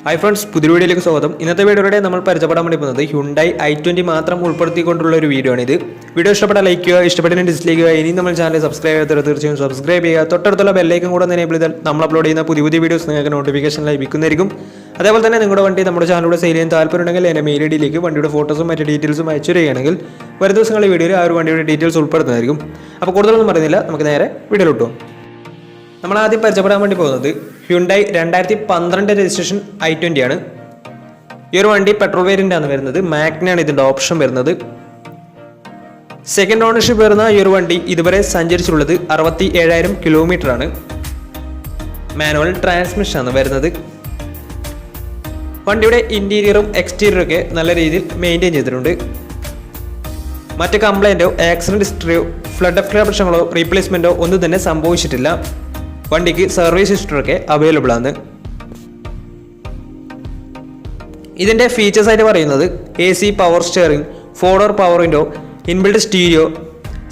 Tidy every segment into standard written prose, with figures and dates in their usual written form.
Hi friends, പുതിയ വീഡിയോയിലേക്ക് സ്വാഗതം. ഇന്നത്തെ വീഡിയോയുടെ നമ്മൾ പരിചയപ്പെടാൻ വേണ്ടി പോകുന്നത് ഹ്യുണ്ടായി i20 മാത്രം ഉൾപ്പെടുത്തിക്കൊണ്ടുള്ള ഒരു വീഡിയോ ആണ് ഇത്. വീഡിയോ ഇഷ്ടപ്പെട്ടാൽ ലൈക്ക് ചെയ്യുക, ഇഷ്ടപ്പെട്ടതിന് ഡിസ്ലൈക്ക് ചെയ്യുക. ഇനി നമ്മൾ ചാനൽ സബ്സ്ക്രൈബ് ചെയ്യാത്തവർ തീർച്ചയായും സബ്സ്ക്രൈബ് ചെയ്യുക. തൊട്ടടുത്തുള്ള ബെല്ലൈക്കൻ കൂടെ എനേബിൾ ചെയ്താൽ നമ്മൾ അപ്ലോഡ് ചെയ്യുന്ന പുതിയ വീഡിയോസ് നിങ്ങൾക്ക് നോട്ടിഫിക്കേഷൻ ലഭിക്കുന്നതായിരിക്കും. അതേപോലെ തന്നെ നിങ്ങളുടെ വണ്ടി നമ്മുടെ ചാനലിലൂടെ സെയിൽ ചെയ്യാൻ താല്പര്യമുണ്ടെങ്കിൽ എൻ്റെ മെയിൽ ഐഡിയിലേക്ക് വണ്ടിയുടെ ഫോട്ടോസും മറ്റ് ഡീറ്റെയിൽസും അയച്ചു തരികയാണെങ്കിൽ വരും ദിവസങ്ങളിൽ വീഡിയോയിൽ ആ ഒരു വണ്ടിയുടെ ഡീറ്റെയിൽസ് ഉൾപ്പെടുന്നതായിരിക്കും. അപ്പോൾ കൂടുതലൊന്നും പറയുന്നില്ല, നമുക്ക് നേരെ വീഡിയോയിലോട്ടും. നമ്മൾ ആദ്യം പരിചയപ്പെടാൻ വേണ്ടി പോകുന്നത് ഹ്യുണ്ടായി 2012 രജിസ്ട്രേഷൻ i20 ആണ്. ഈ ഒരു വണ്ടി പെട്രോൾ വേരിയൻ്റ് ആണ് വരുന്നത്. മാഗ്നയാണ് ഇതിൻ്റെ ഓപ്ഷൻ വരുന്നത്. സെക്കൻഡ് ഓണർഷിപ്പ് വരുന്ന ഈ ഒരു വണ്ടി ഇതുവരെ സഞ്ചരിച്ചിട്ടുള്ളത് 67,000 കിലോമീറ്റർ ആണ്. മാനുവൽ ട്രാൻസ്മിഷൻ ആണ് വരുന്നത്. വണ്ടിയുടെ ഇന്റീരിയറും എക്സ്റ്റീരിയറും ഒക്കെ നല്ല രീതിയിൽ മെയിൻറ്റെയിൻ ചെയ്തിട്ടുണ്ട്. മറ്റ് കംപ്ലൈൻറ്റോ ആക്സിഡന്റ് ഹിസ്റ്ററിയോ ഫ്ലഡ് പ്രശ്നങ്ങളോ റീപ്ലേസ്മെൻറ്റോ ഒന്നും തന്നെ സംഭവിച്ചിട്ടില്ല. വണ്ടിക്ക് സർവീസ് ഹിസ്റ്ററൊക്കെ അവൈലബിൾ ആണ്. ഇതിൻ്റെ ഫീച്ചേഴ്സ് ആയിട്ട് പറയുന്നത് AC power steering, 4-door power window, inbuilt stereo,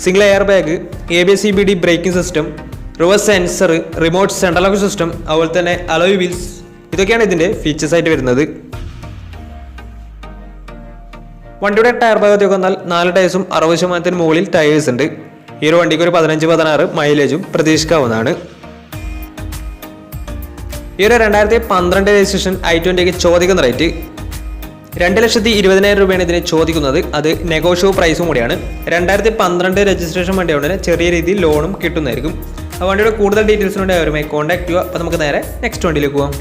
single air bag, ABS CBD braking system, reverse sensor, remote central lock system, അതുപോലെ തന്നെ അലോയ് വീൽസ്, ഇതൊക്കെയാണ് ഇതിൻ്റെ ഫീച്ചേഴ്സ് ആയിട്ട് വരുന്നത്. വണ്ടിയുടെ ടയർ ഭാഗത്തേക്ക് വന്നാൽ 4 ടയേഴ്സും 60% മുകളിൽ ടയേഴ്സ് ഉണ്ട്. ഈ ഒരു വണ്ടിക്ക് ഒരു 15-16 മൈലേജും പ്രതീക്ഷിക്കാവുന്നതാണ്. ഈ ഒരു 2012 രജിസ്ട്രേഷൻ i20ക്ക് ചോദിക്കുന്ന റേറ്റ് 2,20,000 രൂപയാണ് ഇതിന് ചോദിക്കുന്നത്. അത് നെഗോഷ്യബിൾ പ്രൈസും കൂടിയാണ്. 2012 രജിസ്ട്രേഷൻ വണ്ടിയോടെ ചെറിയ രീതിയിൽ ലോണും കിട്ടുന്നതായിരിക്കും. ആ വണ്ടിയുടെ കൂടുതൽ ഡീറ്റെയിൽസിനുണ്ട് അവരുമായി കോൺടാക്ട് ചെയ്യുക. അപ്പോൾ നമുക്ക് നേരെ നെക്സ്റ്റ് വണ്ടിയിലേക്ക് പോകാം.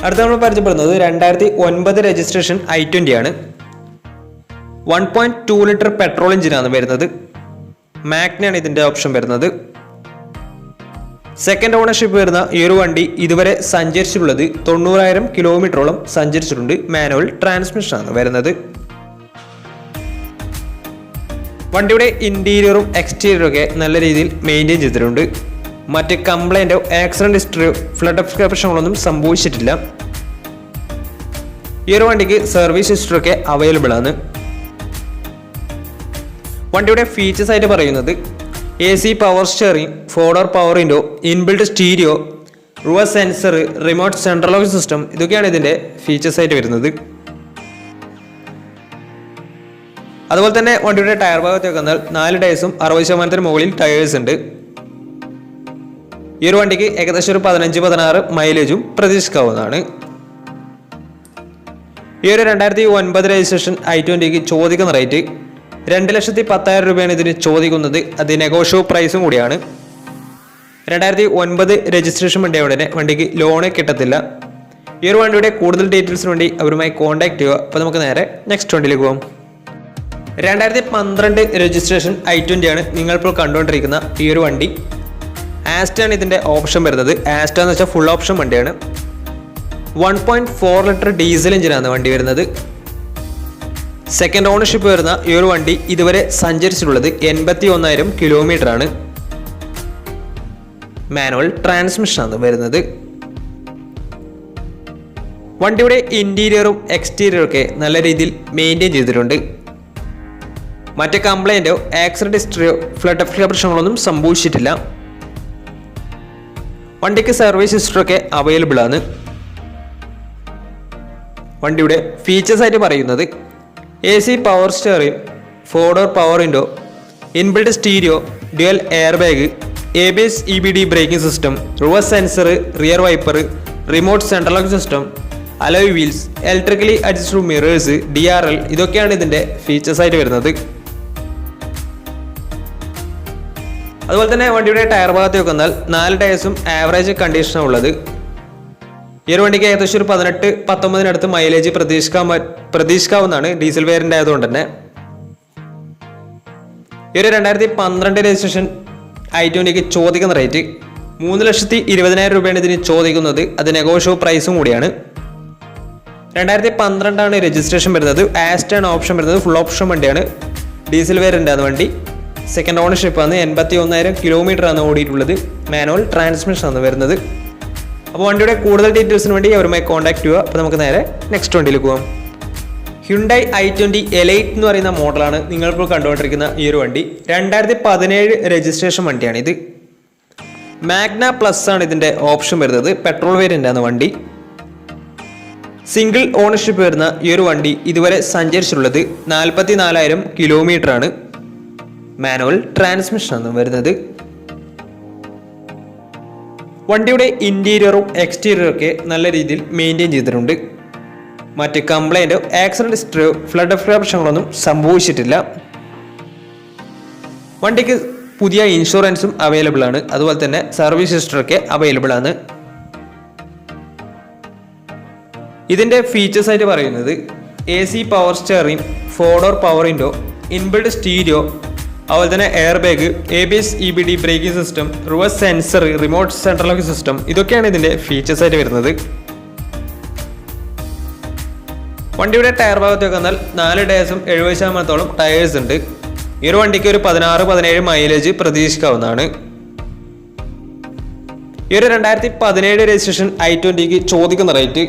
അടുത്ത നമ്മൾ പരിചയപ്പെടുന്നത് 2009 രജിസ്ട്രേഷൻ i20 ആണ്. 1.2 ലിറ്റർ പെട്രോൾ എഞ്ചിനാണ് വരുന്നത്. മാഗ്നയാണ് ഇതിൻ്റെ ഓപ്ഷൻ വരുന്നത്. സെക്കൻഡ് ഓണർഷിപ്പ് വരുന്ന ഈ ഒരു വണ്ടി ഇതുവരെ സഞ്ചരിച്ചിട്ടുള്ളത് 90,000 കിലോമീറ്ററോളം സഞ്ചരിച്ചിട്ടുണ്ട്. മാനുവൽ ട്രാൻസ്മിഷൻ ആണ് വരുന്നത്. വണ്ടിയുടെ ഇന്റീരിയറും എക്സ്റ്റീരിയറും ഒക്കെ നല്ല രീതിയിൽ മെയിൻറ്റെയിൻ ചെയ്തിട്ടുണ്ട്. മറ്റ് കംപ്ലൈൻറ്റോ ആക്സിഡന്റ് ഹിസ്റ്ററിയോ ഫ്ലഡ് പ്രശ്നങ്ങളൊന്നും സംഭവിച്ചിട്ടില്ല. ഈ ഒരു വണ്ടിക്ക് സർവീസ് ഹിസ്റ്ററൊക്കെ അവൈലബിൾ ആണ്. വണ്ടിയുടെ ഫീച്ചേഴ്സ് ആയിട്ട് പറയുന്നത് AC power steering, 4-door power window, inbuilt stereo, reverse sensor, remote central lock system, ഇതൊക്കെയാണ് ഇതിൻ്റെ ഫീച്ചേഴ്സ് ആയിട്ട് വരുന്നത്. അതുപോലെ തന്നെ വണ്ടിയുടെ ടയർ ഭാഗത്തേക്ക് വന്നാൽ 4 ടയേഴ്സും 60% മുകളിൽ ടയേഴ്സ് ഉണ്ട്. ഈ ഒരു വണ്ടിക്ക് ഏകദേശം ഒരു 15-16 മൈലേജും പ്രതീക്ഷിക്കാവുന്നതാണ്. ഈ ഒരു 2009 രജിസ്ട്രേഷൻ i20ക്ക് ചോദിക്കുന്ന റേറ്റ് 2,10,000 രൂപയാണ് ഇതിന് ചോദിക്കുന്നത്. അത് നെഗോഷ്യബിൾ പ്രൈസും കൂടിയാണ്. 2009 രജിസ്ട്രേഷൻ വണ്ടിയോടെ വണ്ടിക്ക് ലോണ് കിട്ടത്തില്ല. ഈ ഒരു വണ്ടിയുടെ കൂടുതൽ ഡീറ്റെയിൽസിന് വേണ്ടി അവരുമായി കോൺടാക്ട് ചെയ്യുക. അപ്പോൾ നമുക്ക് നേരെ നെക്സ്റ്റ് വണ്ടിയിലേക്ക് പോകാം. 2012 രജിസ്ട്രേഷൻ i20 ആണ് നിങ്ങളിപ്പോൾ കണ്ടുകൊണ്ടിരിക്കുന്ന ഈ ഒരു വണ്ടി. ആസ്റ്റയാണ് ഇതിൻ്റെ ഓപ്ഷൻ വരുന്നത്. ആസ്റ്റ എന്ന് വെച്ചാൽ ഫുൾ ഓപ്ഷൻ വണ്ടിയാണ്. 1.4 ലിറ്റർ ഡീസൽ എഞ്ചിനാണ് വണ്ടി വരുന്നത്. സെക്കൻഡ് ഓണർഷിപ്പ് വരുന്ന ഈ ഒരു വണ്ടി ഇതുവരെ സഞ്ചരിച്ചിട്ടുള്ളത് 81,000 കിലോമീറ്റർ ആണ്. മാനുവൽ ട്രാൻസ്മിഷൻ ആണ് വരുന്നത്. വണ്ടിയുടെ ഇന്റീരിയറും എക്സ്റ്റീരിയറും ഒക്കെ നല്ല രീതിയിൽ മെയിൻറ്റെയിൻ ചെയ്തിട്ടുണ്ട്. മറ്റ് കംപ്ലൈൻറ്റോ ആക്സിഡന്റ് ഹിസ്റ്ററിയോ ഫ്ലഡ് പ്രശ്നങ്ങളൊന്നും സംഭവിച്ചിട്ടില്ല. വണ്ടിക്ക് സർവീസ് ഹിസ്റ്ററൊക്കെ അവൈലബിൾ ആണ്. വണ്ടിയുടെ ഫീച്ചേഴ്സ് ആയിട്ട് പറയുന്നത് AC power steering, 4-door power window, inbuilt stereo, dual air bag, ABS EBD braking system, reverse sensor, rear wiper, remote central lock system, alloy wheels, electrically adjustable mirrors, DRL, ഇതൊക്കെയാണ് ഇതിൻ്റെ features ആയിട്ട് വരുന്നത്. അതുപോലെ തന്നെ വണ്ടിയുടെ tyre ഭാഗത്തേക്ക് വന്നാൽ 4 ടയേഴ്സും average കണ്ടീഷനാണ് ഉള്ളത്. ഈ ഒരു വണ്ടിക്ക് ഏകദേശം ഒരു 18-19 മൈലേജ് പ്രതീക്ഷിക്കാവുന്നതാണ് ഡീസൽ വേരിയൻ്റ് ആയതുകൊണ്ട് തന്നെ. ഈ ഒരു 2012 രജിസ്ട്രേഷൻ i20ക്ക് ചോദിക്കുന്ന റേറ്റ് 3,20,000 രൂപയാണ് ഇതിന് ചോദിക്കുന്നത്. അത് നെഗോഷ്യബിൾ പ്രൈസും കൂടിയാണ്. 2012 രജിസ്ട്രേഷൻ വരുന്നത്. ആസ്റ്റയാണ് ഓപ്ഷൻ വരുന്നത്. ഫുൾ ഓപ്ഷൻ വണ്ടിയാണ്. ഡീസൽ വേരിയൻ്റ് ആണ് വണ്ടി. സെക്കൻഡ് ഓണർഷിപ്പ് ആണ്. 81,000 കിലോമീറ്റർ ആണ് ഓടിയിട്ടുള്ളത്. മാനുവൽ ട്രാൻസ്മിഷൻ ആണ് വരുന്നത്. അപ്പോൾ വണ്ടിയുടെ കൂടുതൽ ഡീറ്റെയിൽസിന് വേണ്ടി അവരുമായി കോൺടാക്ട് ചെയ്യുക. അപ്പോൾ നമുക്ക് നേരെ നെക്സ്റ്റ് വണ്ടിയിലേക്ക് പോകാം. ഹ്യുണ്ടായി i20 എലൈറ്റ് എന്ന് പറയുന്ന മോഡലാണ് നിങ്ങളിപ്പോൾ കണ്ടുകൊണ്ടിരിക്കുന്ന ഈ ഒരു വണ്ടി. 2017 രജിസ്ട്രേഷൻ വണ്ടിയാണ് ഇത്. മാഗ്ന പ്ലസ് ആണ് ഇതിൻ്റെ ഓപ്ഷൻ വരുന്നത്. പെട്രോൾ വേരിയൻ്റ് ആണ് വണ്ടി. സിംഗിൾ ഓണർഷിപ്പ് വരുന്ന ഈ ഒരു വണ്ടി ഇതുവരെ സഞ്ചരിച്ചിട്ടുള്ളത് 44,000 കിലോമീറ്റർ ആണ്. മാനുവൽ ട്രാൻസ്മിഷനാണ് വരുന്നത്. വണ്ടിയുടെ ഇന്റീരിയറും എക്സ്റ്റീരിയറും ഒക്കെ നല്ല രീതിയിൽ മെയിൻറ്റെയിൻ ചെയ്തിട്ടുണ്ട്. മറ്റ് കംപ്ലൈൻറ്റോ ആക്സിഡന്റ് ഹിസ്റ്ററിയോ ഫ്ലഡ് പ്രശ്നങ്ങളൊന്നും സംഭവിച്ചിട്ടില്ല. വണ്ടിക്ക് പുതിയ ഇൻഷുറൻസും അവൈലബിൾ ആണ്. അതുപോലെ തന്നെ സർവീസ് ഹിസ്റ്ററൊക്കെ അവൈലബിൾ ആണ്. ഇതിൻ്റെ ഫീച്ചേഴ്സ് ആയിട്ട് പറയുന്നത് AC power steering, 4 door power window, inbuilt stereo, അതുപോലെ തന്നെ air bag, ABS EBD braking system, reverse sensor, remote central lock system, ഇതൊക്കെയാണ് ഇതിൻ്റെ ഫീച്ചേഴ്സ് ആയിട്ട് വരുന്നത്. വണ്ടിയുടെ ടയർ ഭാഗത്തേക്ക് വന്നാൽ 4 ടയേഴ്സും 70% ടയേഴ്സ് ഉണ്ട്. ഈ ഒരു വണ്ടിക്ക് ഒരു 16-17 മൈലേജ് പ്രതീക്ഷിക്കാവുന്നതാണ്. ഈ ഒരു 2017 രജിസ്ട്രേഷൻ i20ക്ക് ചോദിക്കുന്ന റേറ്റ്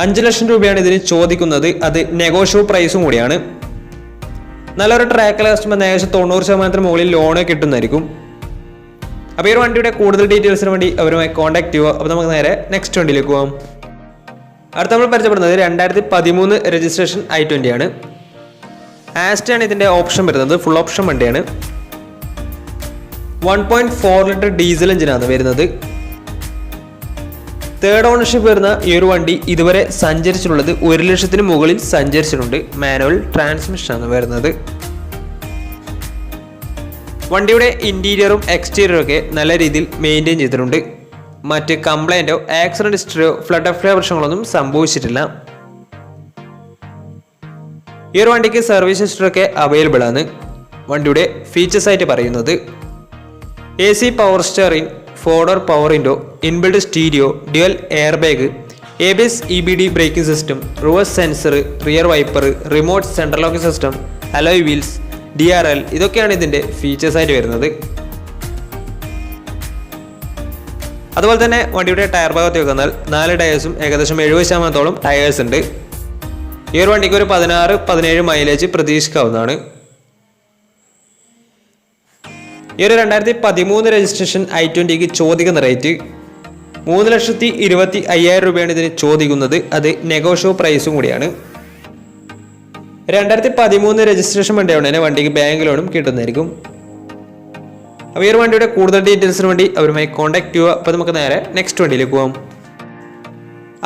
5 ലക്ഷം രൂപയാണ് ഇതിന് ചോദിക്കുന്നത്. അത് നെഗോഷ്യബിൾ പ്രൈസും കൂടിയാണ്. നല്ലൊരു ട്രാക്കിൽ കസ്റ്റമർ ഏകദേശം 90% മുകളിൽ ലോണ് കിട്ടുന്നതായിരിക്കും. അപ്പോൾ ഈ ഒരു വണ്ടിയുടെ കൂടുതൽ ഡീറ്റെയിൽസിന് വേണ്ടി അവരുമായി കോൺടാക്ട് ചെയ്യുക. അപ്പോൾ നമുക്ക് നേരെ നെക്സ്റ്റ് വണ്ടിയിലേക്ക് പോകാം. അടുത്ത നമ്മൾ പരിചയപ്പെടുന്നത് 2013 രജിസ്ട്രേഷൻ i20 ആണ്. ആസ്റ്റയാണ് ഇതിൻ്റെ ഓപ്ഷൻ വരുന്നത്. ഫുൾ ഓപ്ഷൻ വണ്ടിയാണ്. 1.4 ലിറ്റർ ഡീസൽ എഞ്ചിനാണ് വരുന്നത്. തേർഡ് ഓണർഷിപ്പ് വരുന്ന ഈ ഒരു വണ്ടി ഇതുവരെ സഞ്ചരിച്ചിട്ടുള്ളത് 1 ലക്ഷത്തിന് മുകളിൽ സഞ്ചരിച്ചിട്ടുണ്ട്. മാനുവൽ ട്രാൻസ്മിഷനാണ് വരുന്നത്. വണ്ടിയുടെ ഇന്റീരിയറും എക്സ്റ്റീരിയറും ഒക്കെ നല്ല രീതിയിൽ മെയിൻറ്റെയിൻ ചെയ്തിട്ടുണ്ട്. മറ്റ് കംപ്ലൈൻറ്റോ ആക്സിഡന്റ് ഹിസ്റ്ററിയോ ഫ്ലഡ് പ്രശ്നങ്ങളൊന്നും സംഭവിച്ചിട്ടില്ല. ഈ ഒരു വണ്ടിക്ക് സർവീസ് ഹിസ്റ്ററൊക്കെ അവൈലബിൾ ആണ്. വണ്ടിയുടെ ഫീച്ചേഴ്സ് ആയിട്ട് പറയുന്നത് AC power steering, 4 door power window, inbuilt stereo, dual air bag, ABS EBD braking system, reverse sensor, rear wiper, remote central lock system, alloy wheels, DRL, ഇതൊക്കെയാണ് ഇതിൻ്റെ ഫീച്ചേഴ്സ് ആയിട്ട് വരുന്നത്. അതുപോലെ തന്നെ വണ്ടിയുടെ ടയർ ഭാഗത്തേക്ക് വന്നാൽ 4 ടയേഴ്സും ഏകദേശം 70% ടയേഴ്സ് ഉണ്ട്. ഈ ഒരു വണ്ടിക്ക് ഒരു 16-17 മൈലേജ് പ്രതീക്ഷിക്കാവുന്നതാണ്. ഈ ഒരു 2013 രജിസ്ട്രേഷൻ i20ക്ക് ചോദിക്കുന്ന റേറ്റ് 3,25,000 രൂപയാണ് ഇതിന് ചോദിക്കുന്നത്. അത് നെഗോഷ്യബിൾ പ്രൈസും കൂടിയാണ്. 2013 രജിസ്ട്രേഷൻ വണ്ടിയാണ് തന്നെ വണ്ടിക്ക് ബാങ്ക് ലോണും കിട്ടുന്നതായിരിക്കും. അപ്പോൾ ഈ ഒരു വണ്ടിയുടെ കൂടുതൽ ഡീറ്റെയിൽസിന് വേണ്ടി അവരുമായി കോൺടാക്ട് ചെയ്യുക. അപ്പോൾ നമുക്ക് നേരെ നെക്സ്റ്റ് വണ്ടിയിലേക്ക് പോകാം.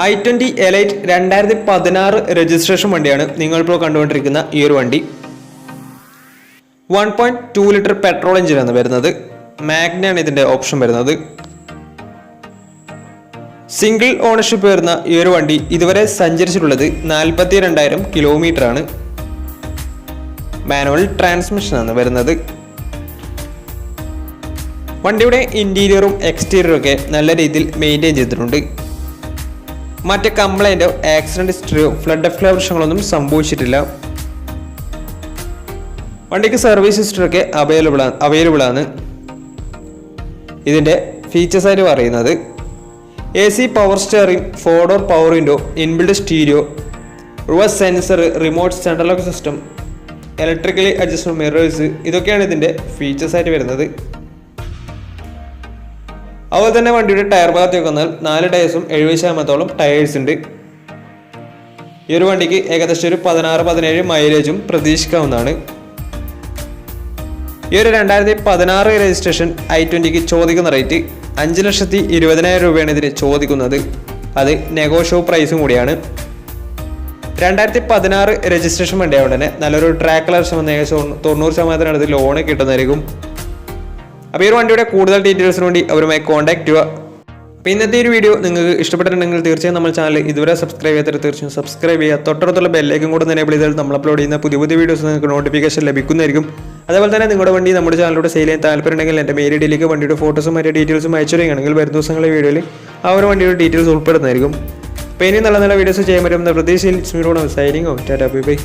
i20 എലൈറ്റ് 2016 രജിസ്ട്രേഷൻ വണ്ടിയാണ് നിങ്ങളിപ്പോൾ കണ്ടുകൊണ്ടിരിക്കുന്ന ഈ ഒരു വണ്ടി. 1.2 ലിറ്റർ പെട്രോൾ എഞ്ചിനാണ് വരുന്നത്. മാഗ്നയാണ് ഇതിൻ്റെ ഓപ്ഷൻ വരുന്നത്. സിംഗിൾ ഓണർഷിപ്പ് വരുന്ന ഈ ഒരു വണ്ടി ഇതുവരെ സഞ്ചരിച്ചിട്ടുള്ളത് 42,000 കിലോമീറ്റർ ആണ്. മാനുവൽ ട്രാൻസ്മിഷനാണ് വരുന്നത്. വണ്ടിയുടെ ഇന്റീരിയറും എക്സ്റ്റീരിയറും ഒക്കെ നല്ല രീതിയിൽ മെയിൻറ്റെയിൻ ചെയ്തിട്ടുണ്ട്. മറ്റ് കംപ്ലൈൻറ്റോ ആക്സിഡന്റ് ഹിസ്റ്ററിയോ ഫ്ലഡ് പ്രശ്നങ്ങളൊന്നും സംഭവിച്ചിട്ടില്ല. വണ്ടിക്ക് സർവീസ് ഹിസ്റ്ററൊക്കെ അവൈലബിൾ ആണ്. ഇതിൻ്റെ ഫീച്ചേഴ്സ് ആയിട്ട് പറയുന്നത് AC power steering, 4 door power window, inbuilt stereo, reverse sensor, remote central lock system, electrically adjustable mirrors, ഇതൊക്കെയാണ് ഇതിൻ്റെ ഫീച്ചേഴ്സ് ആയിട്ട് വരുന്നത്. അതുപോലെ തന്നെ വണ്ടിയുടെ ടയർ ഭാഗത്തേക്ക് വന്നാൽ 4 ടയേഴ്സും 70% ടയേഴ്സ് ഉണ്ട്. ഈ ഒരു വണ്ടിക്ക് ഏകദേശം ഒരു 16-17 മൈലേജും പ്രതീക്ഷിക്കാവുന്നതാണ്. ഈ ഒരു 2016 രജിസ്ട്രേഷൻ i20ക്ക് ചോദിക്കുന്ന റേറ്റ് 5,20,000 രൂപയാണ് ഇതിന് ചോദിക്കുന്നത്. അത് നെഗോഷ്യബിൾ പ്രൈസും കൂടിയാണ്. 2016 രജിസ്ട്രേഷൻ വണ്ടിയായതുകൊണ്ട് തന്നെ നല്ലൊരു ട്രാക്ക് ലക്ഷം വന്ന ഏകദേശം 90% അടുത്ത് ലോണ് കിട്ടുന്നതായിരിക്കും. അപ്പോൾ ഈ ഒരു വണ്ടിയുടെ കൂടുതൽ ഡീറ്റെയിൽസിന് വേണ്ടി അവരുമായി കോൺടാക്ട് ചെയ്യുക. അപ്പോൾ ഇന്നത്തെ ഒരു വീഡിയോ നിങ്ങൾക്ക് ഇഷ്ടപ്പെട്ടിട്ടുണ്ടെങ്കിൽ തീർച്ചയായും നമ്മൾ ചാനൽ ഇതുവരെ സബ്സ്ക്രൈബ് ചെയ്യാത്ത തീർച്ചയായും സബ്സ്ക്രൈബ് ചെയ്യുക. തൊട്ടടുത്തുള്ള ബെല്ലേക്കും കൂടെ എനേബിൾ ചെയ്താൽ നമ്മൾ അപ്ലോഡ് ചെയ്യുന്ന പുതിയ വീഡിയോസ് നിങ്ങൾക്ക് നോട്ടിഫിക്കേഷൻ ലഭിക്കുന്നതായിരിക്കും. അതേപോലെ തന്നെ നിങ്ങളുടെ വണ്ടി നമ്മുടെ ചാനലിലൂടെ സെയിൽ ചെയ്യാൻ താല്പര്യമുണ്ടെങ്കിൽ എൻ്റെ മെയിൽ ഐഡിയിലേക്ക് വണ്ടിയുടെ ഫോട്ടോസും മറ്റു ഡീറ്റെയിൽസും അയച്ചു തരികയാണെങ്കിൽ വരും ദിവസങ്ങളിലെ വീഡിയോയിൽ ആ ഒരു വണ്ടിയുടെ ഡീറ്റെയിൽസ് ഉൾപ്പെടുന്നതായിരിക്കും. അപ്പോൾ ഇനി നല്ല വീഡിയോസ് ചെയ്യാൻ പറ്റുന്ന പ്രതീക്ഷയിൽ signing off. Tata bye bye.